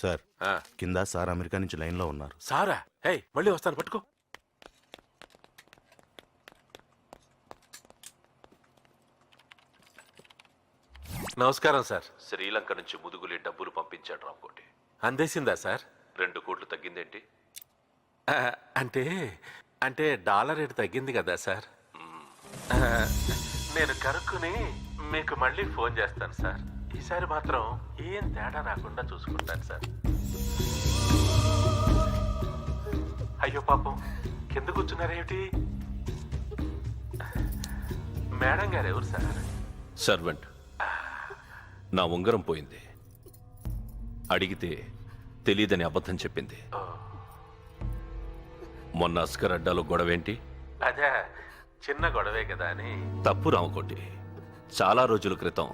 Sir కింద sir America నుంచి లైన్లో ఉన్నారు. సారా? హే, మళ్ళీ వస్తాను, పట్టుకో. నమస్కారం సార్. శ్రీలంక నుంచి ముదుగులే డబ్బులు పంపించాడు రామ్కోటి. అందేసిందా సార్? 2 కోట్లు తగ్గిందేంటి? అంటే అంటే డాలర్ రేటు తగ్గింది కదా సార్. నేను కనుక్కుని మీకు మళ్ళీ ఫోన్ చేస్తాను సార్. ఈసారి మాత్రం ఏం తేడా రాకుండా చూసుకుంటాను సార్. అయ్యో పాపం, కింద కూర్చున్నారేమిటి? మేడం గారు ఎవరు సార్? సర్వెంట్. నా ఉంగరం పోయింది, అడిగితే తెలీదని అబద్ధం చెప్పింది. మొన్న అస్కర్ అడ్డాలో గొడవేంటి? అదే చిన్న గొడవే కదా అని. తప్పు రామకోటి. చాలా రోజుల క్రితం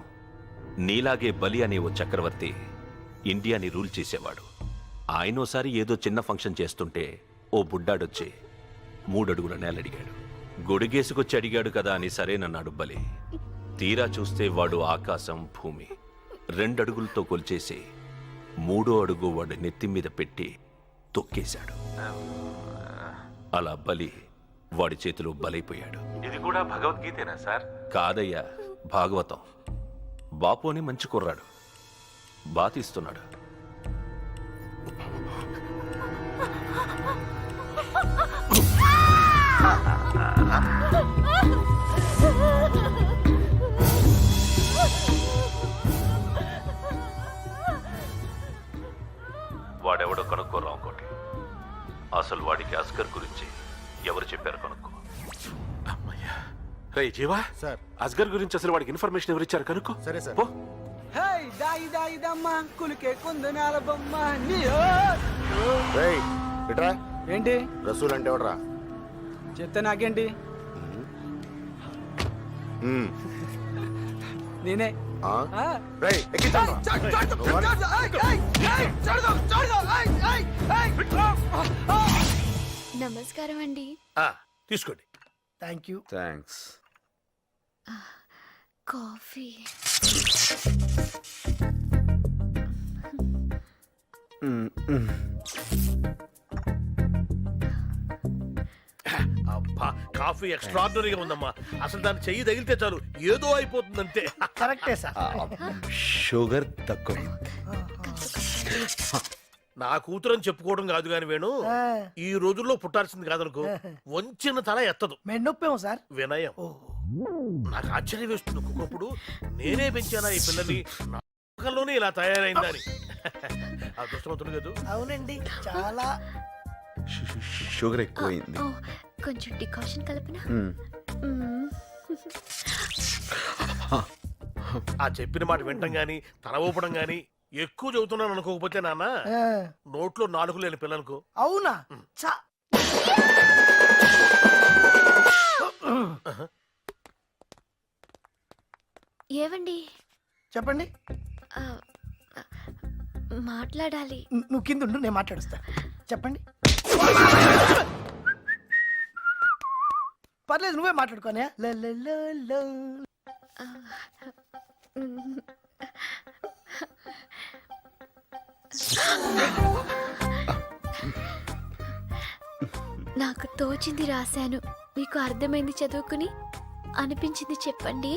నీలాగే బలి అనే ఓ చక్రవర్తి ఇండియాని రూల్ చేసేవాడు. ఆయనోసారి ఏదో చిన్న ఫంక్షన్ చేస్తుంటే ఓ బుడ్డాడొచ్చి 3 అడుగుల నేలడిగాడు. గొడుగేసుకొచ్చి అడిగాడు కదా అని సరేనన్నాడు బలి. తీరా చూస్తే వాడు ఆకాశం భూమి 2 అడుగులతో కొల్చేసి 3వ అడుగు వాడి నెత్తి మీద పెట్టి తొక్కేశాడు. అలా బలి వాడి చేతిలో బలైపోయాడు. ఇది కూడా భగవద్గీతేనా సార్? కాదయ్యా, భాగవతం. బాపు అని మంచి కుర్రాడు, బాతిస్తున్నాడు. వాడెవడో కనుక్కోరా ఇంకోటి. అసలు వాడికి అస్కర్ గురించి ఎవరు చెప్పారు కనుక్కో. అమ్మయ్యా. రే జీవా సార్, అస్గర్ గురించి అసలు వాడికి ఇన్ఫర్మేషన్ ఎవరు ఇచ్చారు కనుక్కో. సరే సార్. పో. ఏంటి రసూల్ అంటే ఎవడరా? చెప్తే నాకేంటి? నేనే. నమస్కారం అండి. తీసుకోండి. Thank you. థ్యాంక్స్. కాఫీ. అబ్బా, కాఫీ ఎక్స్ట్రాడినరీగా ఉందమ్మా. అసలు దాన్ని చెయ్యి తగిలితే చాలు ఏదో అయిపోతుందంటే. కరెక్టే సార్. షుగర్ తక్కువ. నా కూతురని చెప్పుకోవడం కాదు గాని వేణు, ఈ రోజుల్లో పుట్టాల్సింది కాదనుకో. వంచిన తల ఎత్తదు. మెండొప్పేమో సార్. వినయం. నాకు ఆశ్చర్యం వేస్తుంది ఒక్కొక్కప్పుడు, నేనే పెంచానా ఈ పిల్లని, నా ముఖంలోనే ఇలా తయారైందని. అదృష్టవంతుడు కదా. అవునండి, చాలా. షుగర్ ఎక్కువైంది. కొంచెం డికాషన్ కలపనా? ఆ చెప్పిన మాట వింటం గాని తల ఊపడం గాని ఎక్కువ చదువుతున్నాను అనుకోకపోతే నాన్న, నోట్లో 4 లేని పిల్లలకు. అవునా? ఏవండి? చెప్పండి. మాట్లాడాలి. నువ్వు కింద ఉండు, నేను మాట్లాడుస్తా. చెప్పండి. పర్లేదు, నువ్వే మాట్లాడుకోనే. నాకు తోచింది రాశాను, మీకు అర్థమైంది చదువుకుని, అనిపించింది చెప్పండి.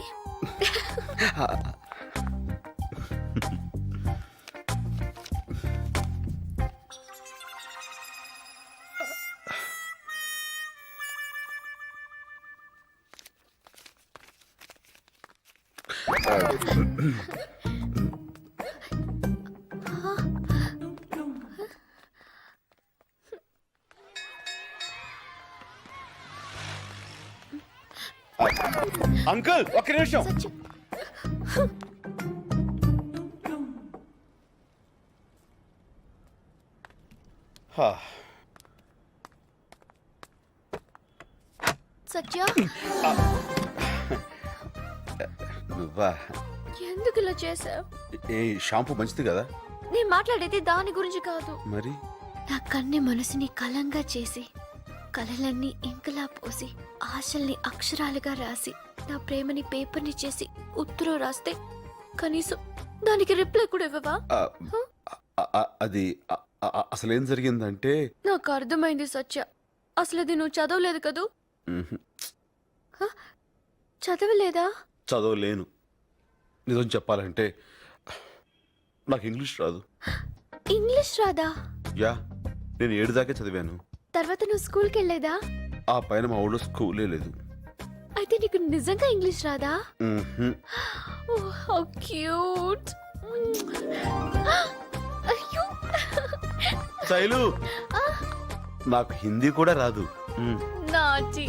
అంకుల్ ఒక్క నిమిషం. సత్య, ఎందుకు ఇలా చేసావు? ఏ షాంపూ మంచిది కదా? నేను మాట్లాడేది దాని గురించి కాదు. మరి నా కన్నె మనసుని కలంగా చేసి, కలలన్నీ ఇంకలా పోసి, ఆశల్ని అక్షరాలుగా రాసి, నా ప్రేమని పేపర్ని చేసి ఉత్తరం రాస్తే కనీసం దానికి రిప్లై కూడా ఇవ్వవా? అది అసలేం జరిగిందంటే నాకు అర్థమైంది సత్య. అసలు అది నువ్వు చదవలేదు కదూ? మ్హూ, చదవలేదా? చదవలేను. నిజం చెప్పాలంటే నాకు ఇంగ్లీష్ రాదు. ఇంగ్లీష్ రాదా? యా, నేను 7 దాకే చదివాను. తర్వాత నువ్వు స్కూల్కి వెళ్ళేదా? ఆ పైన మా ఊళ్ళో స్కూలే లేదు. అయితే నీకు నిజంగా ఇంగ్లీష్ రాదా? మ్హూ. ఓహ్, హౌ క్యూట్. అయ్యో, శైలు, నాకు హిందీ కూడా రాదు. నాచి.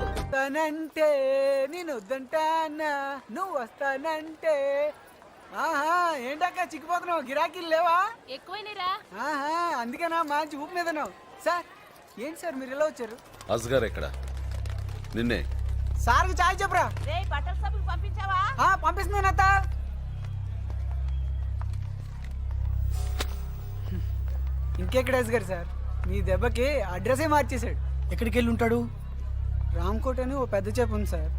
వస్తానంటే నేను వద్దంటానా, నువ్వు వస్తానంటే. ఆహా, ఏంటక్క చిక్కిపోతున్నావు? గిరాకీలు లేవా? ఎక్కువైనరా? ఆహా, అందుకేనా మంచి ఊపు మీదన్నావు. సార్ ఏంటి సార్ మీరు ఇలా వచ్చారు? అస్గార్ ఎక్కడ? నిన్నే. సార్కి చాయ్ చెప్పరా. రే బట్టల సబ్బులు పంపించావా? పంపిస్తున్నాను అత్త. ఇంకెక్కడ గారు సార్, మీ దెబ్బకి అడ్రసే మార్చేశాడు. ఎక్కడికి వెళ్ళి ఉంటాడు? రామ్కోట్ అని ఓ పెద్ద చేప ఉంది సార్.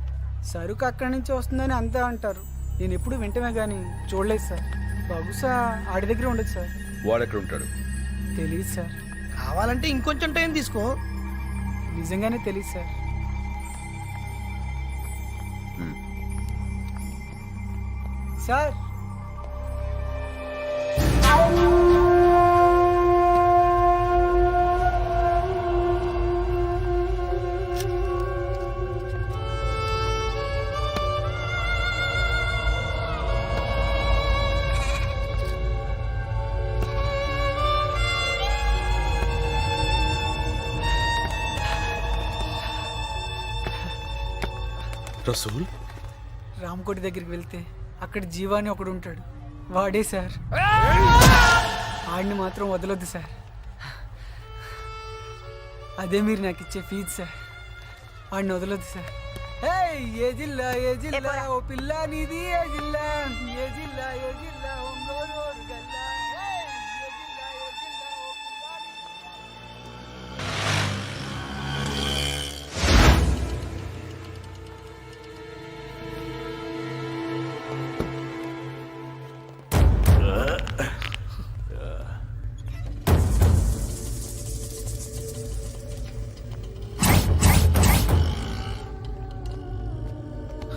సరుకు అక్కడి నుంచి వస్తుందని అంతా అంటారు. నేను ఎప్పుడు వింటమే కానీ చూడలేదు సార్. బహుశా ఆడి దగ్గర ఉండదు సార్. వాడెక్కడ ఉంటాడు? తెలియదు సార్. కావాలంటే ఇంకొంచెం టైం తీసుకో. నిజంగానే తెలియదు సార్. సార్ రసూల్, రామ్కోటి దగ్గరికి వెళ్తే అక్కడ జీవాని ఒకడు ఉంటాడు. వాడే సార్. ఆడిని మాత్రం వదలొద్దు సార్. అదే మీరు నాకు ఇచ్చే ఫీజు సార్. ఆడిని వదలొద్దు సార్. ఏ జిల్లా ఏ జిల్లా ఓ పిల్ల నీది ఏ జిల్లా, ఏ జిల్లా ఏ జిల్లా ఒంగోలు ఓరుగల్లా. ఏయ్, ఏ జిల్లా ఏ జిల్లా ఓ పిల్ల నీది.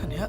అనియా,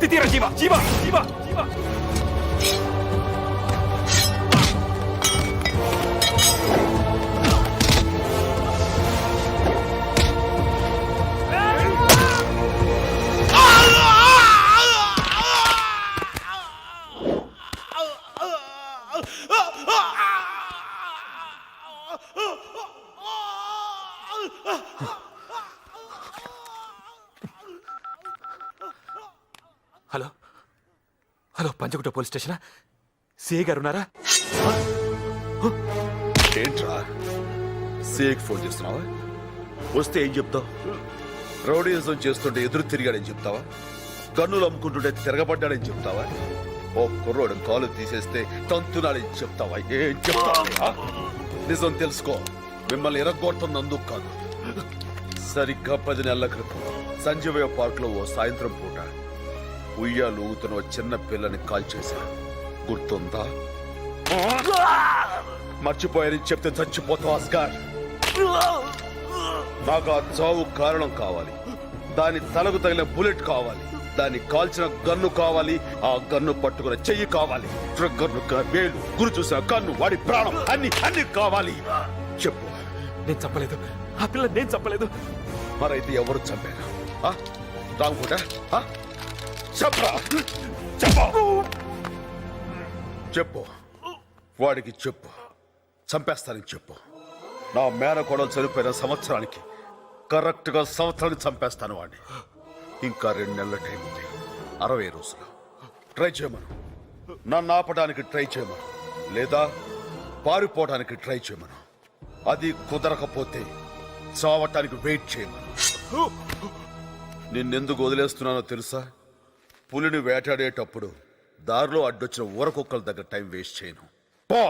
ఎత్తి తీరా Jeeva Jeeva Jeeva Jeeva. Hello hello Panjagutta police స్టేషనా? సిఐ గారు ఉన్నారా? ఏంట్రా సేక్ ఫోన్ చేస్తున్నావా? వస్తే ఏం చెప్తావు? రౌడీజం చేస్తుంటే ఎదురు తిరిగాడని చెప్తావా? గన్నులు అమ్ముకుంటుంటే తిరగబడ్డాడని చెప్తావా? ఓ కుర్రోడు కాలు తీసేస్తే తంతునాడని చెప్తావా? ఏం చెప్తావా? నిజం తెలుసుకో, మిమ్మల్ని ఎరగొడుతున్నందుకు కాదు. సరిగ్గా 10 నెలల క్రితం సంజీవయ్య పార్క్ లో ఓ సాయంత్రం పూట ఉయ్యాలు ఊగుతున్న ఓ చిన్న పిల్లని కాల్ చేశారు. గుర్తుందా? మర్చిపోయారని చెప్తే చచ్చిపోతావు ఆస్కార్. నాకు ఆ చావు కారణం కావాలి, దాని తలకు తగిలిన బుల్లెట్ కావాలి, దాన్ని కాల్చిన గన్ను కావాలి, ఆ గన్ను పట్టుకున్న చెయ్యి కావాలి, ట్రిగ్గర్ను వేలు, గురి చూసిన కన్ను, వాడి ప్రాణం, అన్ని అన్ని కావాలి. చెప్పు. నేను చంపలేదు, ఆ పిల్ల నేను చంపలేదు. మరైతే ఎవరు చంపారు? రాంగుట చెప్పరా? చెప్పు చెప్పు, వాడికి చెప్పు, చంపేస్తానని చెప్పు. నా మేనకోడలు చనిపోయిన సంవత్సరానికి కరెక్ట్ గా సంవత్సరానికి చంపేస్తాను వాడిని. ఇంకా 2 నెలల టైం ఉంది, 60 రోజులు. ట్రై చేయమను, నన్ను ఆపడానికి ట్రై చేయమను, లేదా పారిపోవడానికి ట్రై చేయమను. అది కుదరకపోతే చావటానికి వెయిట్ చేయమను. నిన్నెందుకు వదిలేస్తున్నానో తెలుసా? పులిని వేటాడేటప్పుడు దారిలో అడ్డొచ్చిన ఊరకుక్కల దగ్గర టైం వేస్ట్ చేయను. పో.